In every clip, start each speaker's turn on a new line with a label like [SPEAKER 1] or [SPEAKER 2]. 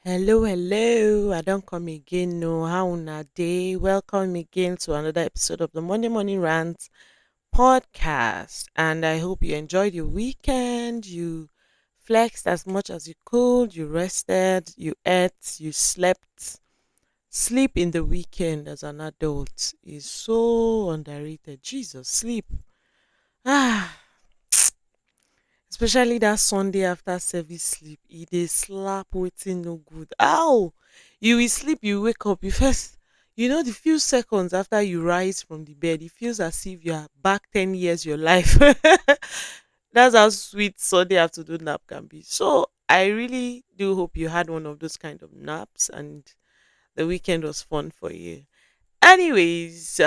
[SPEAKER 1] Hello, hello. I don't come again. No, how una day? Welcome again to another episode of the Monday Morning Rant podcast. And I hope you enjoyed your weekend. You flexed as much as you could. You rested. You ate. You slept. Sleep in the weekend as an adult is so underrated. Jesus, sleep. Ah, especially that Sunday after service sleep, e dey slap wetin no good. Ow! You will sleep, you wake up, you first, the few seconds after you rise from the bed, it feels as if you are back 10 years your life. That's how sweet Sunday afternoon nap can be. So I really do hope you had one of those kind of naps and the weekend was fun for you. Anyways,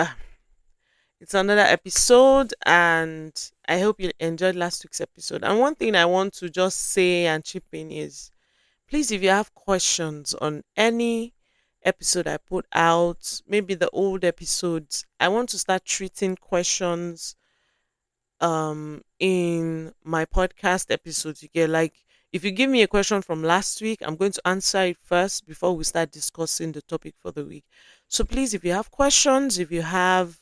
[SPEAKER 1] it's another episode, and I hope you enjoyed last week's episode. And one thing I want to just say and chip in is please, if you have questions on any episode I put out, maybe the old episodes, I want to start treating questions in my podcast episodes. You get, like, if you give me a question from last week, I'm going to answer it first before we start discussing the topic for the week. So please, if you have questions, if you have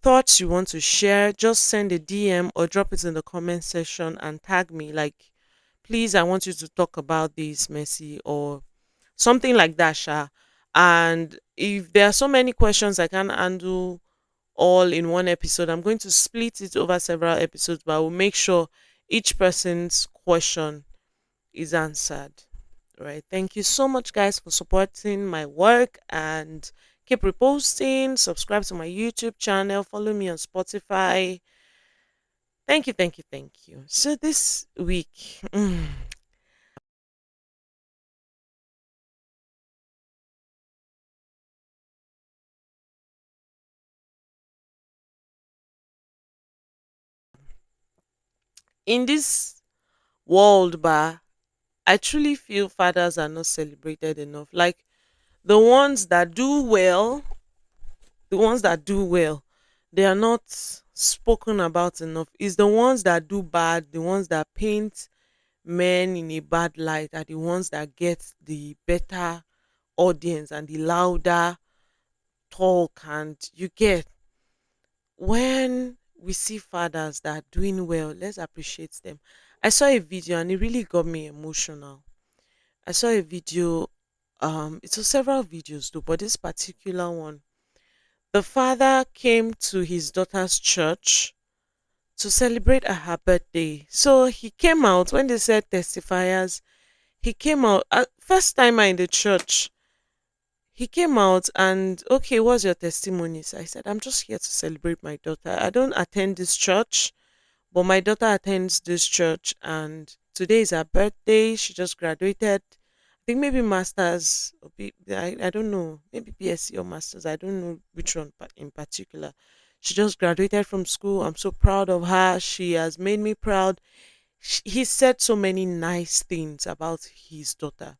[SPEAKER 1] thoughts you want to share, just send a DM or drop it in the comment section and tag me. Like, please, I want you to talk about this, Messi, or something like that, Sha. And if there are so many questions I can't handle all in one episode, I'm going to split it over several episodes, but I will make sure each person's question is answered. Right. Thank you so much, guys, for supporting my work and keep reposting. Subscribe to my YouTube channel. Follow me on Spotify. Thank you, thank you, thank you. So this week, in this world, I truly feel fathers are not celebrated enough. Like the ones that do well, the ones that do well, they are not spoken about enough. It's the ones that do bad, the ones that paint men in a bad light are the ones that get the better audience and the louder talk. And you get, when we see fathers that are doing well, let's appreciate them. I saw a video and it really got me emotional. I saw a video, it was several videos though, but this particular one, the father came to his daughter's church to celebrate her birthday. So he came out when they said testifiers. He came out first timer in the church. He came out and, okay, what's your testimonies? I said, I'm just here to celebrate my daughter. I don't attend this church, but my daughter attends this church, and today is her birthday. She just graduated. I think maybe masters, or I don't know, maybe BSc or masters. I don't know which one in particular. She just graduated from school. I'm so proud of her. She has made me proud. He said so many nice things about his daughter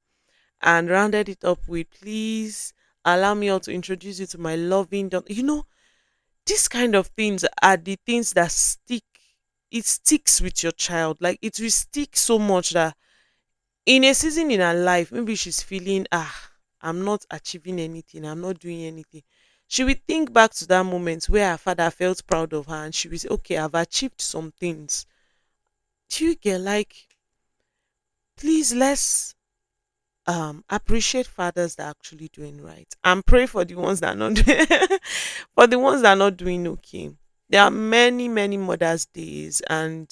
[SPEAKER 1] and rounded it up with, please allow me all to introduce you to my loving daughter. These kind of things are the things that stick. It sticks with your child. Like, it will stick so much that in a season in her life, maybe she's feeling, I'm not achieving anything, I'm not doing anything. She will think back to that moment where her father felt proud of her and she will say, okay, I've achieved some things. Do you get, like, please, let's appreciate fathers that are actually doing right and pray for the ones that are not for the ones that are not doing okay. There are many, many Mother's Days, and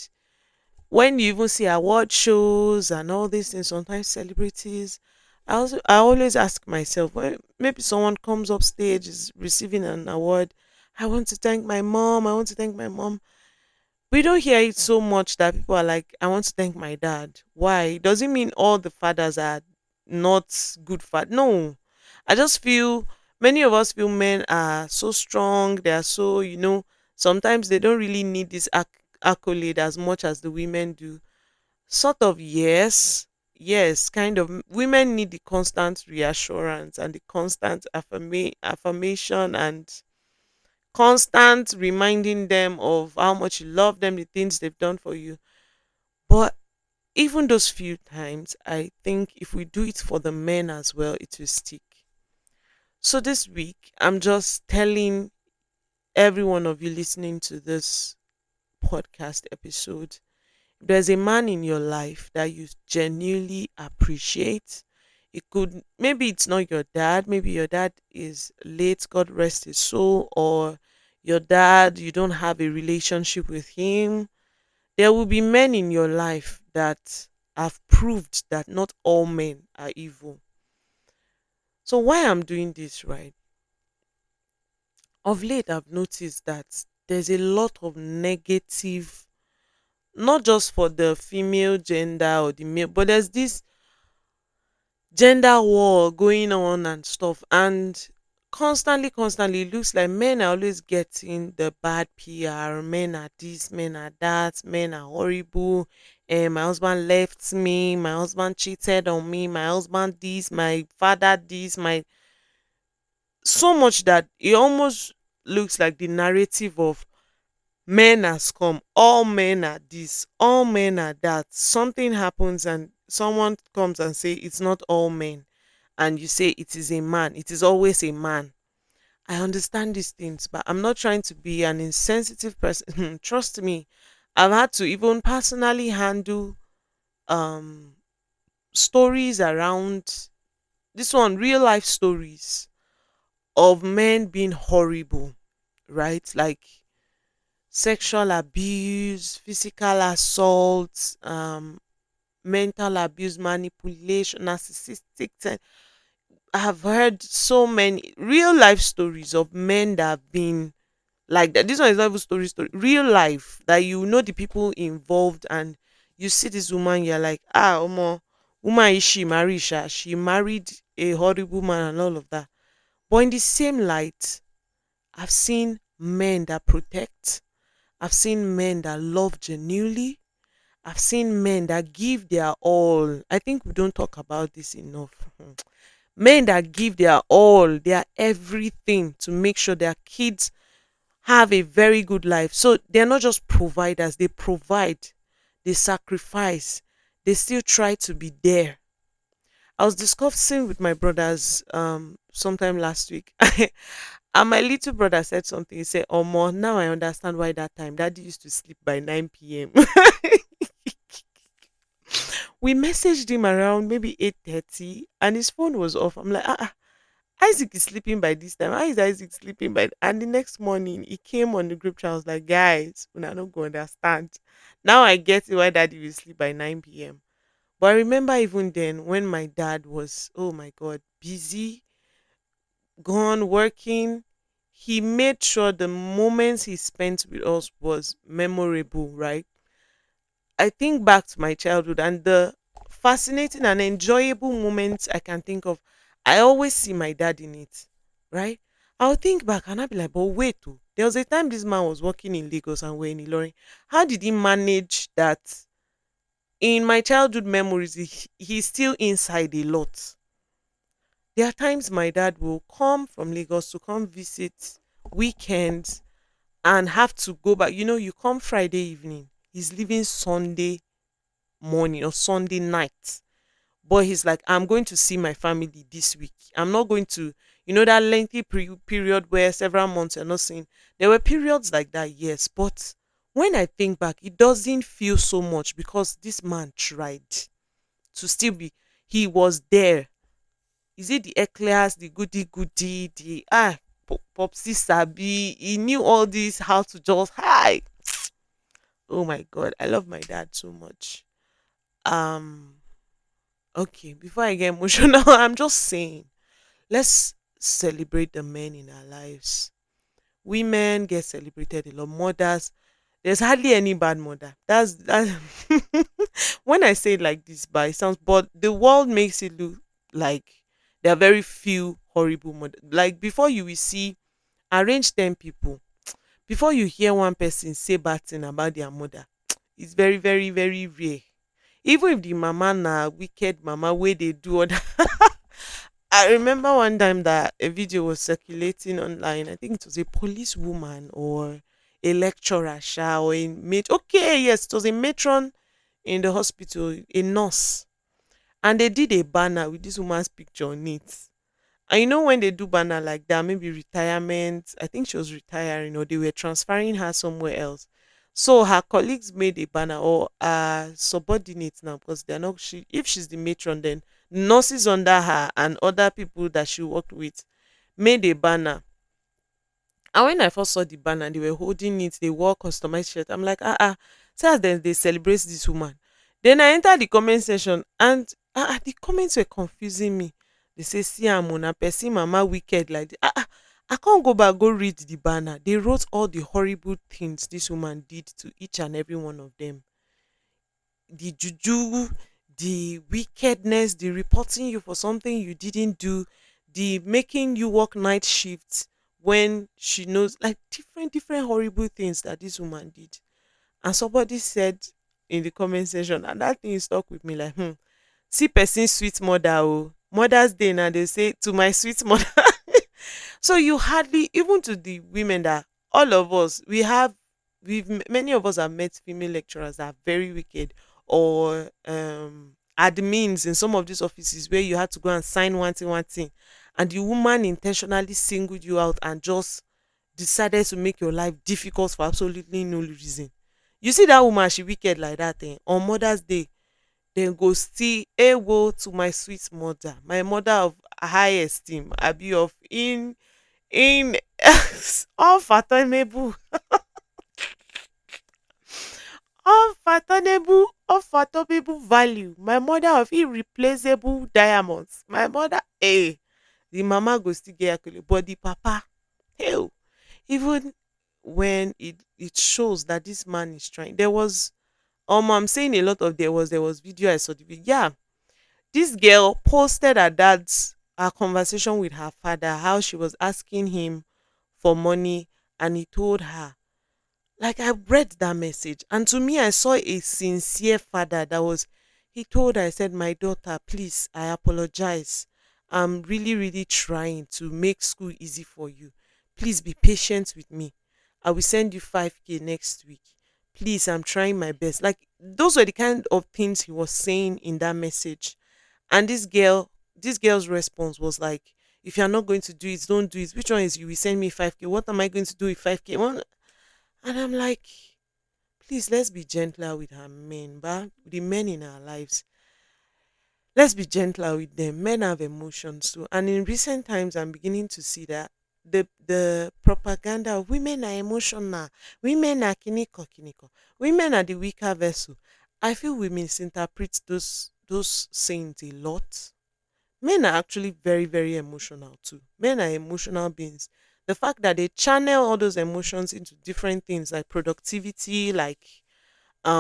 [SPEAKER 1] when you even see award shows and all these things, sometimes celebrities, I always ask myself, when maybe someone comes up stage is receiving an award, I want to thank my mom, I want to thank my mom. We don't hear it so much that people are like, I want to thank my dad. Why? Does it mean all the fathers are not good fathers? No. I just feel many of us feel men are so strong. They are so, sometimes they don't really need this accolade as much as the women do. Sort of, yes. Yes, kind of. Women need the constant reassurance and the constant affirmation and constant reminding them of how much you love them, the things they've done for you. But even those few times, I think if we do it for the men as well, it will stick. So this week, I'm just telling every one of you listening to this podcast episode, if there's a man in your life that you genuinely appreciate. It could, maybe it's not your dad, maybe your dad is late, God rest his soul, or your dad, you don't have a relationship with him. There will be men in your life that have proved that not all men are evil. So why I'm doing this, right? Of late I've noticed that there's a lot of negative, not just for the female gender or the male, but there's this gender war going on and stuff. And constantly, it looks like men are always getting the bad PR. Men are this, men are that, men are horrible. And my husband left me, my husband cheated on me, my husband this, my father this, my, so much that it almost looks like the narrative of men has come, all men are this, all men are that. Something happens and someone comes and say it's not all men, and you say it is a man, it is always a man. I understand these things, but I'm not trying to be an insensitive person. Trust me, I've had to even personally handle um stories around this one, real life stories of men being horrible, right? Like sexual abuse, physical assault, mental abuse, manipulation, narcissistic. I have heard so many real life stories of men that have been like that. This one is not even story, real life that you know the people involved, and you see this woman, you're like, ah, omo, woman is she married? Sha? She married a horrible man and all of that. But in the same light, I've seen men that protect. I've seen men that love genuinely. I've seen men that give their all. I think we don't talk about this enough. Men that give their all, their everything to make sure their kids have a very good life. So they're not just providers, they provide, they sacrifice, they still try to be there. I was discussing with my brothers sometime last week. And my little brother said something. He said, Omo, now I understand why that time daddy used to sleep by 9 p.m. We messaged him around maybe 8:30 and his phone was off. I'm like, Isaac is sleeping by this time. How is Isaac sleeping by? And the next morning, he came on the group chat. I was like, guys, when I don't go understand. Now I get it why daddy will sleep by 9 p.m. But I remember even then when my dad was, oh my God, busy, gone working, he made sure the moments he spent with us was memorable, right? I think back to my childhood and the fascinating and enjoyable moments I can think of. I always see my dad in it, right? I'll think back and I'll be like, but wait, oh, there was a time this man was working in Lagos and we're in Ilorin. How did he manage that? In my childhood memories, he's still inside a lot. There are times my dad will come from Lagos to come visit weekends and have to go back. You know, you come Friday evening, he's leaving Sunday morning or Sunday night. But he's like, I'm going to see my family this week. I'm not going to, that lengthy period where several months you're not seeing. There were periods like that, yes. But when I think back, it doesn't feel so much because this man tried to still be, he was there. Is it the eclairs, the goody goody, the popsy sabi? He knew all this, how to just hi. Oh my God, I love my dad so much. Um, okay, before I get emotional, I'm just saying, let's celebrate the men in our lives. Women get celebrated a lot. Mothers, there's hardly any bad mother. That's that. When I say it like this, but it sounds, but the world makes it look like there are very few horrible mothers. Like before you will see, arrange 10 people. Before you hear one person say bad thing about their mother, it's very, very, very rare. Even if the mama na wicked mama where they do other. I remember one time that a video was circulating online. I think it was a police woman or a lecturer, sha, or a mate. Okay, yes, it was a matron in the hospital, a nurse, and they did a banner with this woman's picture on it. And you know when they do banner like that, maybe retirement, I think she was retiring or they were transferring her somewhere else. So her colleagues made a banner, or subordinates now, because they're not, she, if she's the matron, then nurses under her and other people that she worked with made a banner. And when I first saw the banner, they were holding it, they wore customized shirt. I'm like, see as they celebrate this woman. Then I entered the comment section and the comments were confusing me. They say, see am una person mama wicked like this. I can't go back, go read the banner. They wrote all the horrible things this woman did to each and every one of them. The juju, the wickedness, the reporting you for something you didn't do, the making you work night shifts when she knows, like different horrible things that this woman did. And somebody said in the comment section, and that thing stuck with me like, see person sweet mother, oh, Mother's Day now, they say to my sweet mother. So you hardly, even to the women that all of us we have, many of us have met female lecturers that are very wicked, or admins in some of these offices where you had to go and sign one thing, and the woman intentionally singled you out and just decided to make your life difficult for absolutely no reason. You see that woman, she wicked like that, on Mother's Day, then go still a woe to my sweet mother, my mother of high esteem, abi of in unfathomable, unfathomable value, my mother of irreplaceable diamonds, my mother, the mama go still get accolade, but the papa, hell, even when it shows that this man is trying. There was, I'm saying a lot of, there was video, I saw the video. Yeah, this girl posted her dad's her conversation with her father, how she was asking him for money, and he told her, like, I read that message, and to me, I saw a sincere father that was. He told her, I said, my daughter, please, I apologize. I'm really, really trying to make school easy for you. Please be patient with me. I will send you 5K next week. Please, I'm trying my best. Like, those were the kind of things he was saying in that message. And this girl's response was like, if you're not going to do it, don't do it. Which one is you will send me 5K? What am I going to do with 5K? And I'm like, please, let's be gentler with our men, but the men in our lives, let's be gentler with them. Men have emotions too. And in recent times, I'm beginning to see that the propaganda of women are emotional, women are kiniko kiniko, women are the weaker vessel. I feel we misinterpret those sayings a lot. Men are actually very, very emotional too. Men are emotional beings. The fact that they channel all those emotions into different things like productivity, like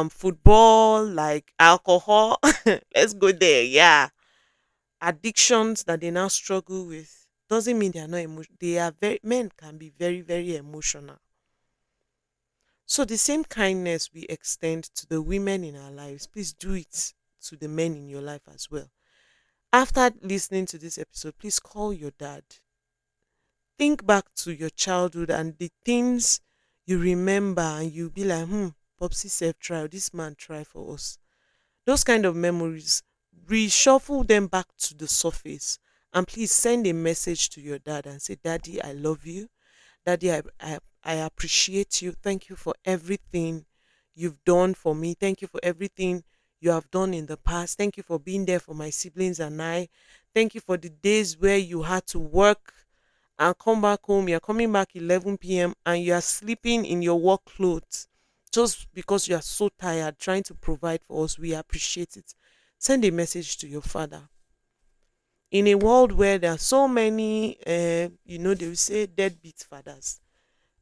[SPEAKER 1] football, like alcohol. Let's go there. Yeah. Addictions that they now struggle with doesn't mean they are not emotional. They are very, men can be very, very emotional. So the same kindness we extend to the women in our lives, please do it to the men in your life as well. After listening to this episode, please call your dad. Think back to your childhood and the things you remember, and you'll be like, Popsy self try, this man try for us. Those kind of memories, reshuffle them back to the surface. And please send a message to your dad and say, Daddy, I love you. Daddy, I appreciate you. Thank you for everything you've done for me. Thank you for everything you have done in the past. Thank you for being there for my siblings and I. Thank you for the days where you had to work and come back home. You're coming back 11 p.m. and you are sleeping in your work clothes just because you are so tired trying to provide for us. We appreciate it. Send a message to your father. In a world where there are so many, they will say deadbeat fathers,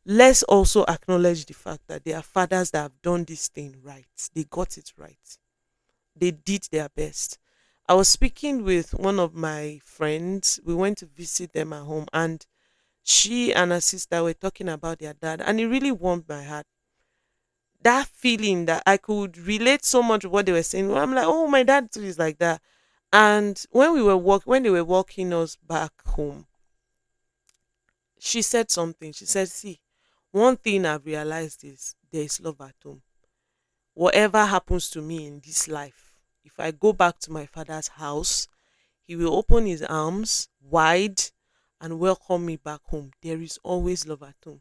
[SPEAKER 1] let's also acknowledge the fact that there are fathers that have done this thing right. They got it right. They did their best. I was speaking with one of my friends. We went to visit them at home, and she and her sister were talking about their dad, and it really warmed my heart. That feeling that I could relate so much with what they were saying. I'm like, oh, my dad too is like that. And when they were walking us back home, she said something. She said, "See, one thing I've realized is there is love at home. whatever happens to me in this life, if I go back to my father's house, he will open his arms wide and welcome me back home. There is always love at home.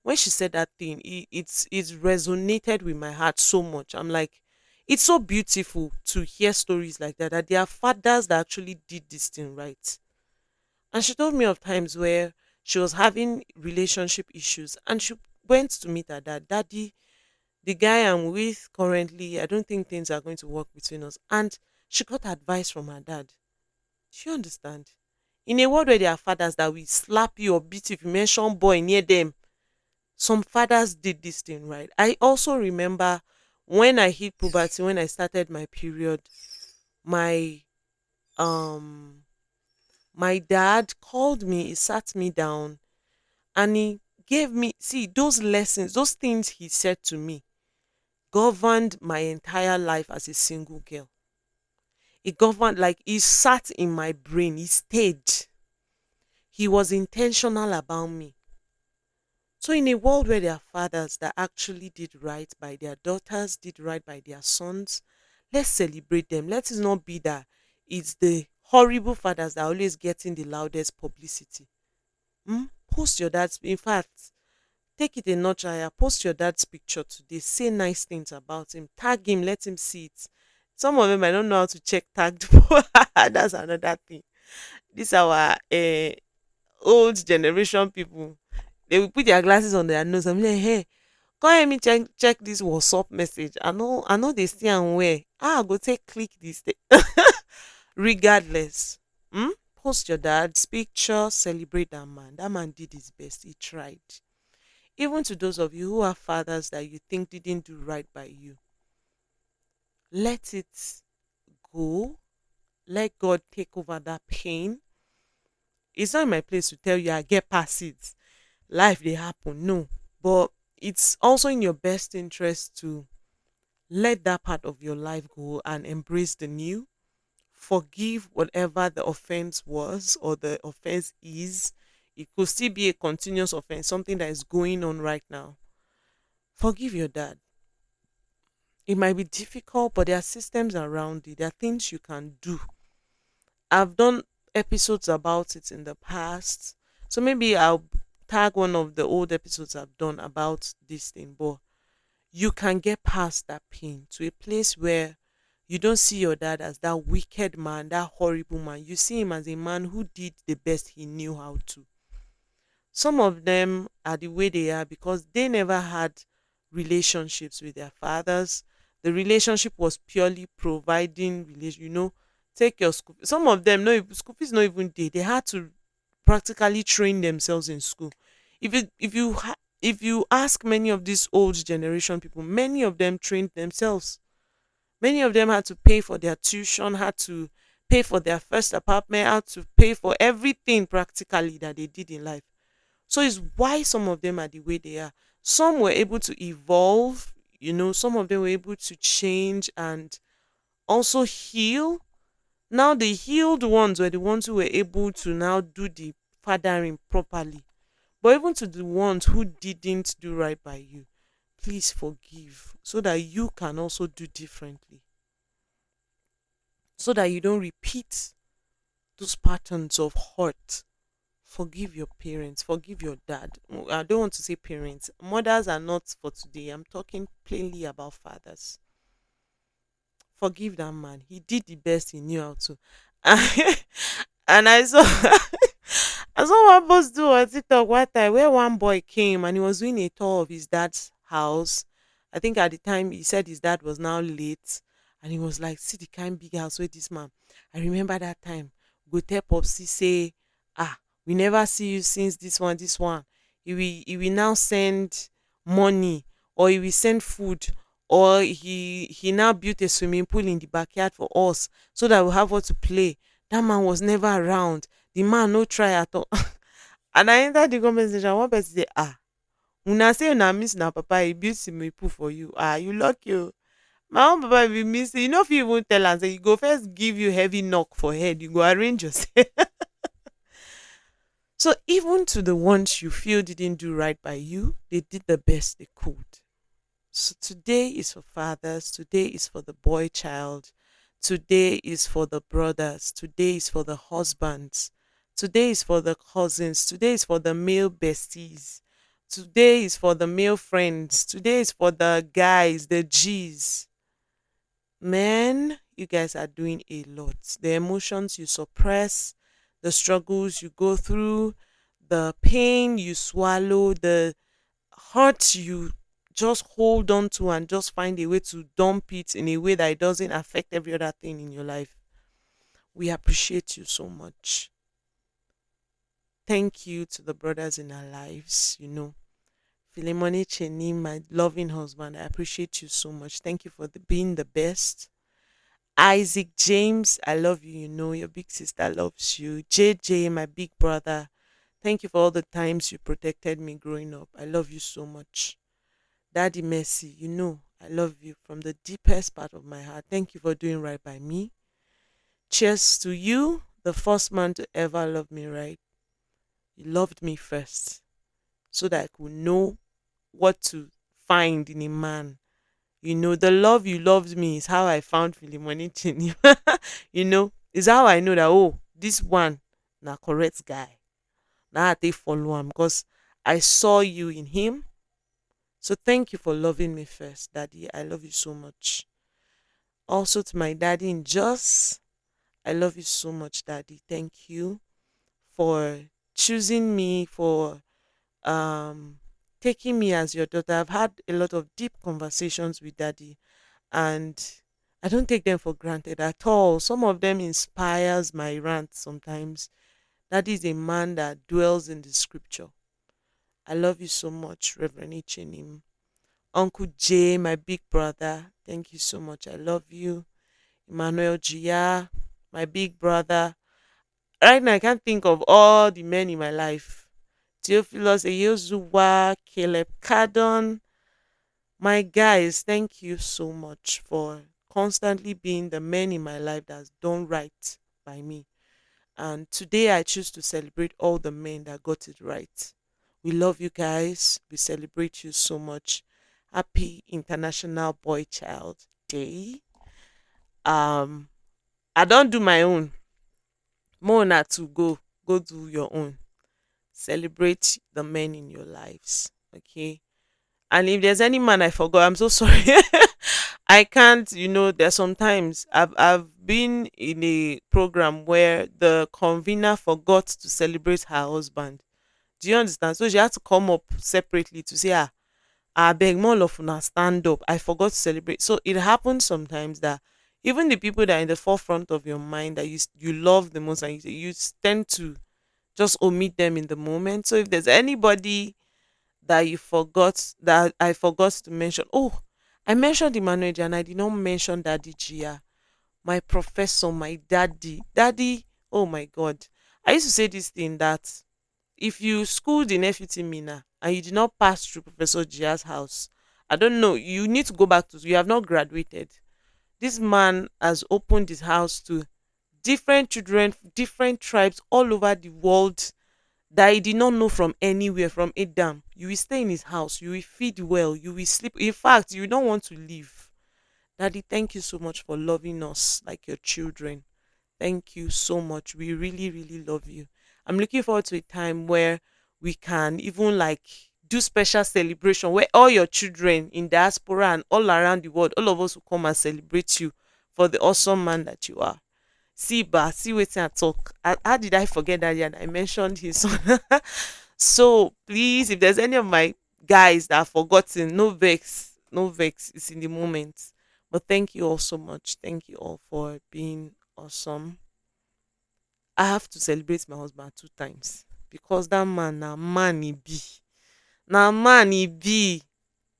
[SPEAKER 1] When she said that thing, it's resonated with my heart so much. I'm like, it's so beautiful to hear stories like that. That there are fathers that actually did this thing right. And she told me of times where she was having relationship issues, and she went to meet her dad. Daddy, the guy I'm with currently, I don't think things are going to work between us. And she got advice from her dad. Do you understand? In a world where there are fathers that will slap you or beat you if you mention boy near them, some fathers did this thing right. I also remember when I hit puberty, when I started my period, my um my dad called me, he sat me down, and he gave me, see, those lessons, those things he said to me governed my entire life as a single girl. It governed, like, it sat in my brain, it stayed. He was intentional about me. So, in a world where there are fathers that actually did right by their daughters, did right by their sons, let's celebrate them. Let it not be that it's the horrible fathers that are always getting the loudest publicity. Post your dad's, in fact, take it a notch higher. Post your dad's picture today. Say nice things about him. Tag him. Let him see it. Some of them I don't know how to check tagged. That's another thing. These are our old generation people. They will put their glasses on their nose and be like, hey, come help me check this WhatsApp message. I know they see and where. Go take click this thing. Regardless. Post your dad's picture, celebrate that man. That man did his best. He tried. Even to those of you who are fathers that you think didn't do right by you, let it go. Let God take over that pain. It's not in my place to tell you I get past it. Life they happen. No. But it's also in your best interest to let that part of your life go and embrace the new. Forgive whatever the offense was or the offense is. It could still be a continuous offense, something that is going on right now. Forgive your dad. It might be difficult, but there are systems around it. There are things you can do. I've done episodes about it in the past. So maybe I'll tag one of the old episodes I've done about this thing. But you can get past that pain to a place where you don't see your dad as that wicked man, that horrible man. You see him as a man who did the best he knew how to. Some of them are the way they are because they never had relationships with their fathers. The relationship was purely providing relation, take your school. Some of them no school fees not even day. They had to practically train themselves in school. If you ask many of these old generation people, many of them trained themselves. Many of them had to pay for their tuition, had to pay for their first apartment, had to pay for everything practically that they did in life. So it's why some of them are the way they are. Some were able to evolve, some of them were able to change and also heal. Now the healed ones were the ones who were able to now do the fathering properly. But even to the ones who didn't do right by you, please forgive so that you can also do differently. So that you don't repeat those patterns of hurt. Forgive your parents, forgive your dad. I don't want to say parents. Mothers are not for today. I'm talking plainly about fathers. Forgive that man. He did the best he knew how to. And I saw I saw one post do on TikTok one time where one boy came and he was doing a tour of his dad's house. I think at the time he said his dad was now late and he was like, see the kind big house with this man. I remember that time. Go tell Popsy say, we never see you since this one. He will now send money or he will send food or he now built a swimming pool in the backyard for us so that we'll have what to play. That man was never around. The man no try at all. And I entered the comment section. One person say, una say una miss na papa, he built swimming pool for you. You lucky oh. My own papa will miss it. You know if you even tell am say you go first give you heavy knock for head, you go arrange yourself. So even to the ones you feel didn't do right by you, they did the best they could. So today is for fathers, today is for the boy child, today is for the brothers, today is for the husbands, today is for the cousins, today is for the male besties, today is for the male friends, today is for the guys, the G's. Man, you guys are doing a lot. The emotions you suppress, the struggles you go through, the pain you swallow, the hurt you just hold on to and just find a way to dump it in a way that it doesn't affect every other thing in your life. We appreciate you so much. Thank you to the brothers in our lives, Philemoni Cheni, my loving husband, I appreciate you so much. Thank you for being the best. Isaac James, I love you. Your big sister loves you. JJ, my big brother, thank you for all the times you protected me growing up. I love you so much. Daddy Mercy, I love you from the deepest part of my heart. Thank you for doing right by me. Cheers to you, the first man to ever love me right. You loved me first so that I could know what to find in a man. The love you loved me is how I found Philemoni Chini. Is how I know that, oh, this one, na correct guy. Now I take follow him because I saw you in him. So thank you for loving me first, Daddy. I love you so much. Also to my daddy in Jos, I love you so much, Daddy. Thank you for choosing me, for um taking me as your daughter. I've had a lot of deep conversations with Daddy, and I don't take them for granted at all. Some of them inspires my rant sometimes. Daddy is a man that dwells in the scripture. I love you so much, Reverend Ichinim. Uncle Jay, my big brother, thank you so much. I love you. Emmanuel Gia, my big brother. Right now, I can't think of all the men in my life. Theophilus Eyozuwa, Caleb Cardon. My guys, thank you so much for constantly being the men in my life that's done right by me. And today I choose to celebrate all the men that got it right. We love you guys. We celebrate you so much. Happy International Boy Child Day. I don't do my own. More not to go do your own. Celebrate the men in your lives. Okay. And if there's any man I forgot, I'm so sorry. I can't, there's sometimes I've been in a program where the convener forgot to celebrate her husband. Do you understand? So she had to come up separately to say, I beg more of una stand up. I forgot to celebrate. So it happens sometimes that even the people that are in the forefront of your mind that you love the most, and you tend to just omit them in the moment. So if there's anybody that you forgot, that I forgot to mention, oh, I mentioned Emmanuel and I did not mention Daddy Gia, my professor, my daddy. Oh my God, I used to say this thing that if you schooled in FUT Mina and you did not pass through Professor Gia's house, I don't know, you need to go back to, you have not graduated. This man has opened his house to different children, different tribes all over the world that he did not know from anywhere, from Adam. You will stay in his house, you will feed well, you will sleep. In fact, you don't want to leave. Daddy, thank you so much for loving us like your children. Thank you so much. We really, really love you. I'm looking forward to a time where we can even like do special celebration where all your children in diaspora and all around the world, all of us will come and celebrate you for the awesome man that you are. See, see what I talk. How did I forget that? Yeah, I mentioned his son. So please, if there's any of my guys that are forgotten, no vex, no vex. It's in the moment. But thank you all so much. Thank you all for being awesome. I have to celebrate my husband two times because that man, na man he be, na man he be.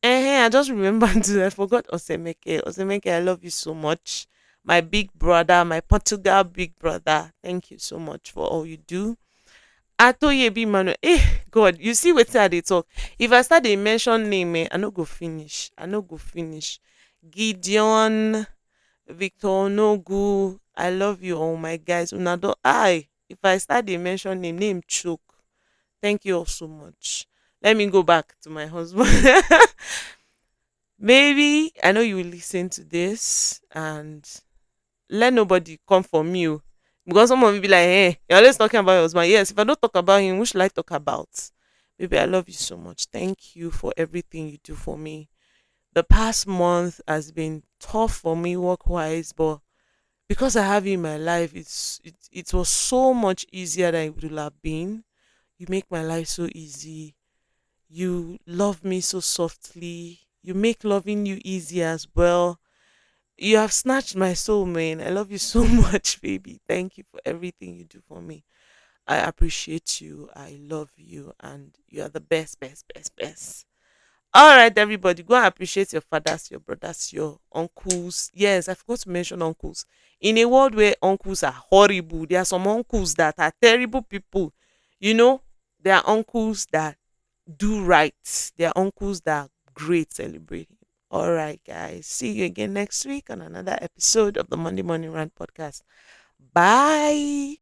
[SPEAKER 1] I just remembered. I forgot Osemeke. Osemeke, I love you so much. My big brother, my Portugal big brother. Thank you so much for all you do. Atoyebi Manuel. God, you see what they talk. If I start to mention name, I no go finish. I no go finish. Gideon, Victor Nogu. I love you all, my guys. Unado, if I start to mention name choke. Thank you all so much. Let me go back to my husband. Maybe I know you will listen to this and let nobody come for me. Oh. Because someone will be like, hey, you're always talking about your husband. Yes, if I don't talk about him, who should I talk about? Baby, I love you so much. Thank you for everything you do for me. The past month has been tough for me work wise, but because I have you in my life, it was so much easier than it would have been. You make my life so easy. You love me so softly. You make loving you easy as well. You have snatched my soul, man. I love you so much, baby. Thank you for everything you do for me. I appreciate you. I love you. And you are the best, best, best, best. All right, everybody, go and appreciate your fathers, your brothers, your uncles. Yes, I forgot to mention uncles. In a world where uncles are horrible, there are some uncles that are terrible people. You know, there are uncles that do right. There are uncles that are great celebrating. All right, guys. See you again next week on another episode of the Monday Morning Rant podcast. Bye.